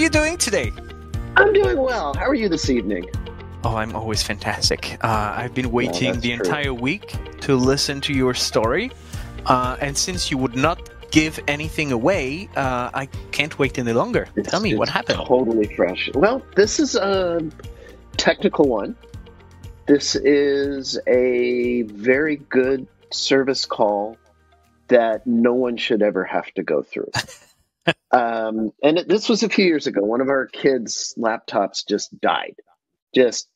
you doing today? I'm doing well. How are you this evening? Oh, I'm always fantastic. I've been waiting the true. entire week to listen to your story. And since you would not give anything away, I can't wait any longer. Tell me what happened. Totally fresh. Well, this is a technical one. This is a very good service call that no one should ever have to go through. This was a few years ago. One of our kids' laptops just died. Just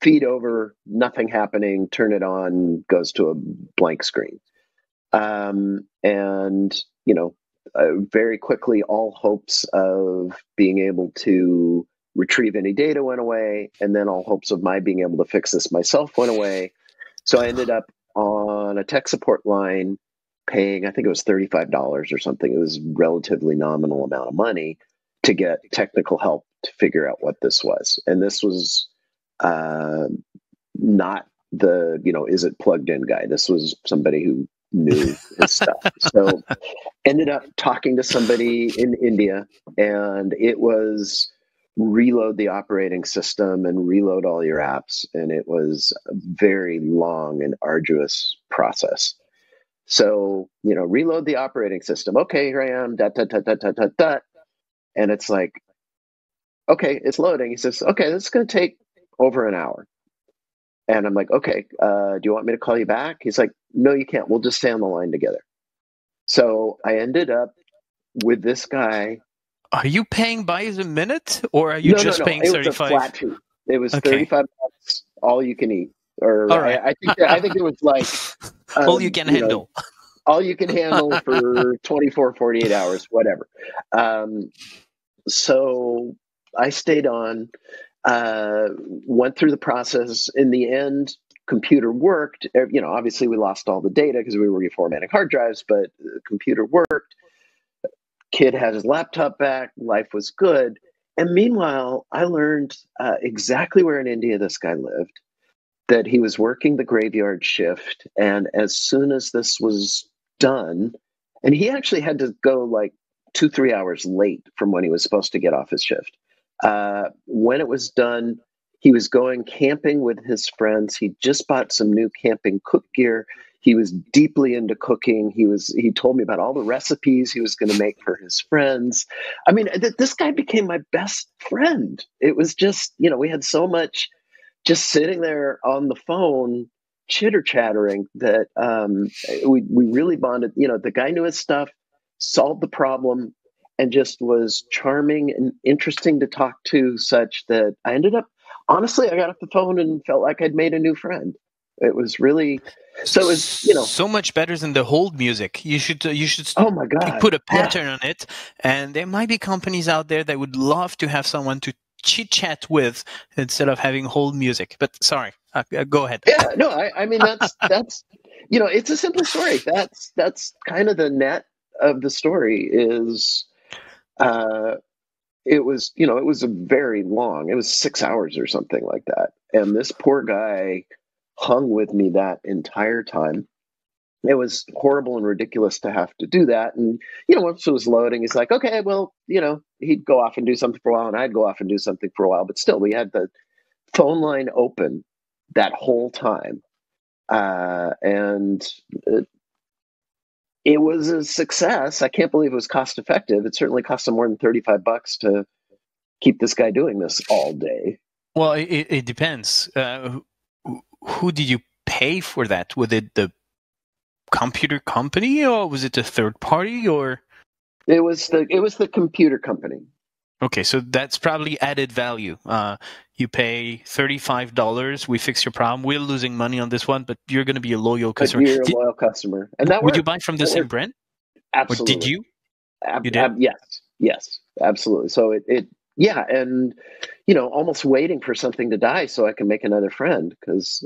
feed over, nothing happening, turn it on, goes to a blank screen. Very quickly, all hopes of being able to retrieve any data went away, and then all hopes of my being able to fix this myself went away. So I ended up on a tech support line paying, I think it was $35 or something. It was a relatively nominal amount of money to get technical help to figure out what this was. And this was not the, is it plugged in guy. This was somebody who knew his stuff. So ended up talking to somebody in India, and it was reload the operating system and reload all your apps. And it was a very long and arduous process. So, reload the operating system. Okay, here I am, and it's like, okay, it's loading. He says, okay, this is going to take over an hour. And I'm like, okay, do you want me to call you back? He's like, no, you can't. We'll just stay on the line together. So I ended up with this guy. Are you paying by the minute, or are you paying 35? It was a flat fee. It was $35, all you can eat. Or all right. I think it was like all you can handle. All you can handle for 24, 48 hours, whatever. So I stayed on, went through the process. In the end, computer worked. Obviously we lost all the data because we were reformatting hard drives, but the computer worked. Kid had his laptop back. Life was good. And meanwhile, I learned exactly where in India this guy lived, that he was working the graveyard shift. And as soon as this was done, and he actually had to go like 2-3 hours late from when he was supposed to get off his shift. When it was done, he was going camping with his friends. He just bought some new camping cook gear. He was deeply into cooking. He told me about all the recipes he was going to make for his friends. I mean, this guy became my best friend. It was just, we had so much just sitting there on the phone, chitter-chattering, that we really bonded. The guy knew his stuff, solved the problem, and just was charming and interesting to talk to, such that I ended up, honestly, I got off the phone and felt like I'd made a new friend. It was really, so it was, so much better than the hold music. You should oh my God, put a pattern on it. And there might be companies out there that would love to have someone to chit chat with instead of having hold music. But sorry, go ahead. Yeah, no, I mean, that's, it's a simple story. That's kind of the net of the story is, it was a very long, it was 6 hours or something like that. And this poor guy hung with me that entire time. It was horrible and ridiculous to have to do that. And, once it was loading, he's like, okay, well, he'd go off and do something for a while, and I'd go off and do something for a while. But still, we had the phone line open that whole time. And it was a success. I can't believe it was cost effective. It certainly cost him more than $35 to keep this guy doing this all day. Well, it depends. Who did you pay for that? Was it the computer company, or was it a third party, or? It was the computer company. Okay, so that's probably added value. You pay $35. We fix your problem. We're losing money on this one, but you're going to be a loyal customer. You're a loyal customer, and that would you buy from the same brand? Absolutely. Or did you? You did? Yes, absolutely. So yeah, and almost waiting for something to die so I can make another friend, because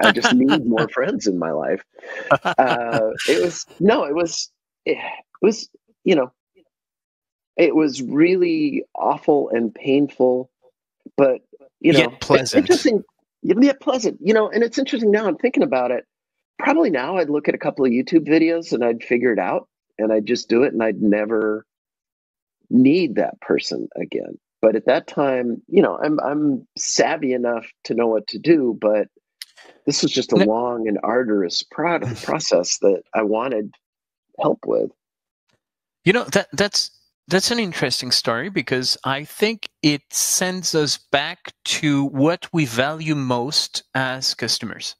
I just need more friends in my life. It was really awful and painful, but yet pleasant. Interesting. Yet pleasant. And it's interesting now. I'm thinking about it. Probably now I'd look at a couple of YouTube videos and I'd figure it out, and I'd just do it, and I'd never need that person again. But at that time, I'm savvy enough to know what to do, but this was just a No, long and arduous process that I wanted help with. that's an interesting story, because I think it sends us back to what we value most as customers.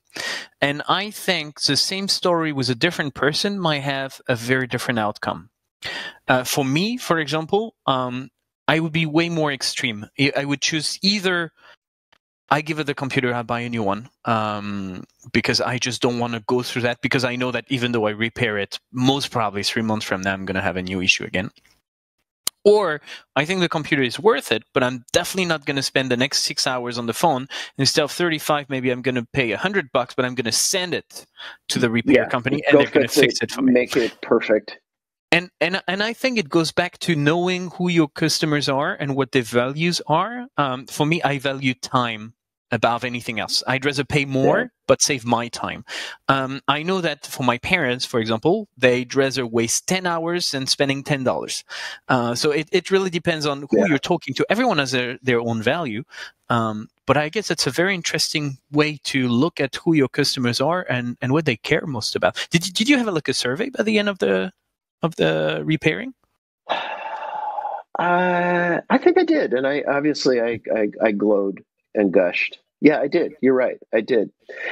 And I think the same story with a different person might have a very different outcome. For me, for example, I would be way more extreme. I would choose either I give it the computer, I buy a new one, because I just don't want to go through that, because I know that even though I repair it, most probably 3 months from now, I'm going to have a new issue again. Or I think the computer is worth it, but I'm definitely not going to spend the next 6 hours on the phone. Instead of 35, maybe I'm going to pay $100, but I'm going to send it to the repair company, and they're going to fix it for me. Make it perfect. And I think it goes back to knowing who your customers are and what their values are. For me, I value time above anything else. I'd rather pay more, but save my time. I know that for my parents, for example, they'd rather waste 10 hours than spending $10. So it really depends on who you're talking to. Everyone has their own value. But I guess it's a very interesting way to look at who your customers are and what they care most about. Did you have a survey by the end of the repairing? I think I did, and I glowed and gushed. Yeah, I did. You're right. I did.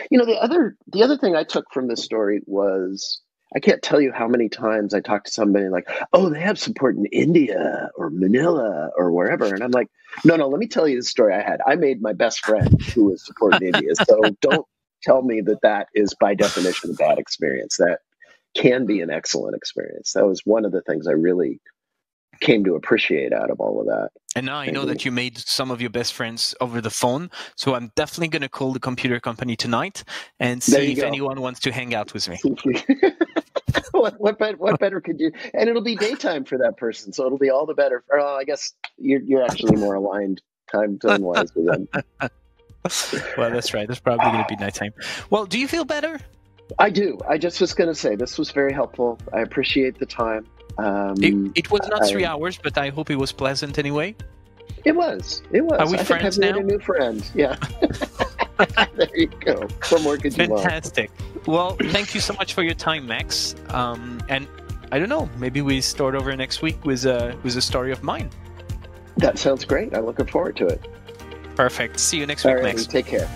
The other thing I took from this story was, I can't tell you how many times I talked to somebody like, oh, they have support in India or Manila or wherever. And I'm like, no, let me tell you the story I had. I made my best friend who was support in India. So don't tell me that is by definition a bad experience. That can be an excellent experience. That was one of the things I really came to appreciate out of all of that. And now I know that you made some of your best friends over the phone, so I'm definitely going to call the computer company tonight and see if anyone wants to hang out with me. What better could you? And it'll be daytime for that person, so it'll be all the better. I guess you're actually more aligned time zone-wise with them. Well, that's right. That's probably going to be nighttime. Well, do you feel better? I do. I just was going to say, this was very helpful. I appreciate the time. It was not 3 hours, but I hope it was pleasant anyway. It was. Are we friends now? I made a new friend. Yeah. There you go. What more could you want? Fantastic. Well, thank you so much for your time, Max. And I don't know, maybe we start over next week with a story of mine. That sounds great. I'm looking forward to it. Perfect. See you next week, Max. Take care.